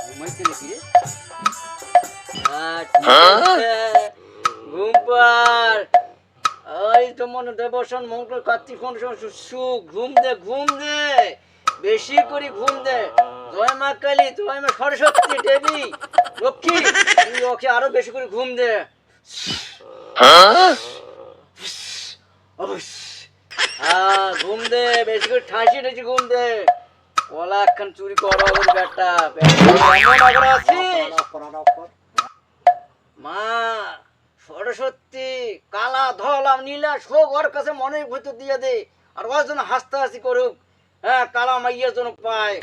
ঘুমাইছে নাকি রে? ঠিক আছে। ঘুম পার। ওই তো মনে দেবসন মঙ্গল কার্তিক সুখ ঘুম দে বেশি করে ঘুম দে। জয় মা কালী, জয় মা সরস্বতী দেবী, লক্ষ্মী, তুই ওকে আরো বেশি করে ঘুম দে। ঘুম দে বেশি করে, ঠাঁসি ঠাঁসি ঘুম দে। কলা একখান চুরি করো বেটা, মা সরস্বতী কালা ধলা নীলা সব ওর কাছে মনের ভিতর দিয়ে দে, আর ওর জন্য হাসতে হাসি করুক। হ্যাঁ, কালা মাইয়ের জন্য পায়।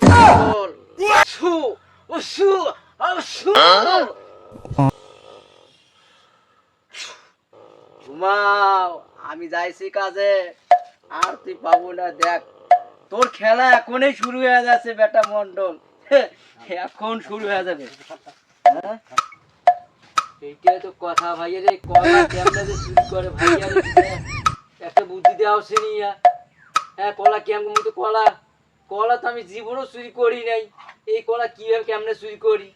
ঘুমাও, আমি যাইছি কাজে, আর তুই পাবো না। দেখ তোর খেলা এখনই শুরু হয়ে যাচ্ছে বেটা মন্ডল, এখন শুরু হয়ে যাবে। হ্যাঁ, এইটাই তো কথা ভাইয়া রে। কলা কেমনে যে চুরি করে ভাইয়া রে, একটা বুদ্ধি দেওয়া হচ্ছে। হ্যাঁ, কলা কেমন তো কলা তো আমি জীবনও চুরি করি নাই। এই কলা কিভাবে কেমনে চুরি করি,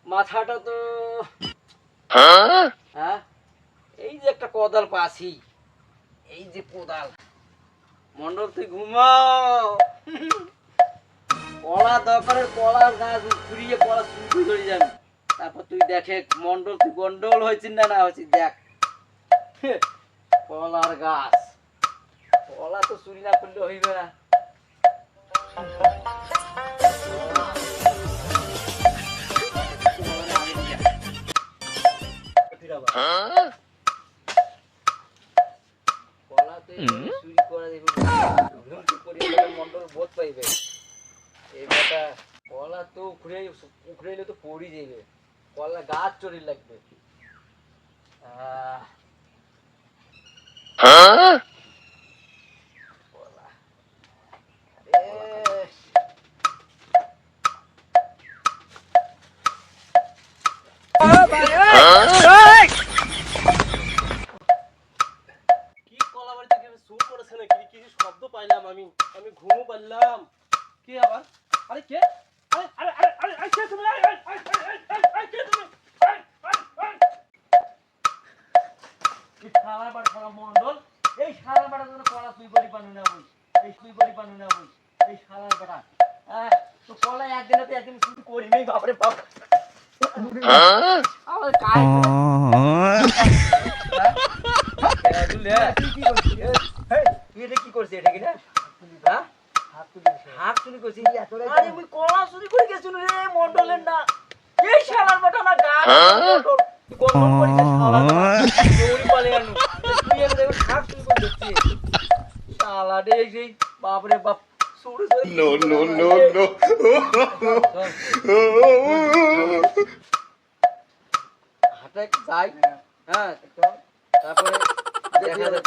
মাথাটা তো। হ্যাঁ, এই যে একটা কোদাল পাছি, এই যে কোদাল। মন্ডল তুই ঘুমাও, কলা দরকারের, কলার গাছ ঘুরিয়ে কলা চুরি করে ধরে যাবি। তারপর তুই দেখে মন্ডল, তুই গন্ডল হয়েছিস না না হয়েছিস দেখ। কলার গাছ, কলা তো চুরি না করলে হইবে না। চুরি করে দেবে মন্ডল বোধ পাইবে। এই বেটা কলা তো উখড়াইলে তো পড়ি যাইবে, কলা গাছ চুরি লাগবে। শব্দ পাইলাম, আমি ঘুমও পারলাম। কি আবার? আরে কে? আরে আরে আরে আরে আরে কে তুমি? আরে আরে আরে আরে কে তুমি? আরে আরে আরে কি শালা বাড়া শালা মন্ডল, এই শালা বাড়া যেন কলা তুই করি পানু না বই, এই তুই করি পানু না বই, এই শালা বাড়া। তো কলা একদিন শুরু করি নেই, বাপরে বাপ। আমার কাজ তুই কি করছিস? তুই এটা কি করছিস? এটা কি না? হ্যাঁ, হাত চুরি করছিস? আরে মুই কলা চুরি করে গেছিল রে মন্ডলের না, এই শালার বেটা না গা মন্ডল তুই গন্ডল করিস শালা দৌড়ি পালে আনু, তুই এর দেখো হাত চুরি করে দিছিস শালা রে। এই বাপ রে বাপ, সুরে নো নো নো নো হাতে যাই। হ্যাঁ, তারপরে দেখা যাবে।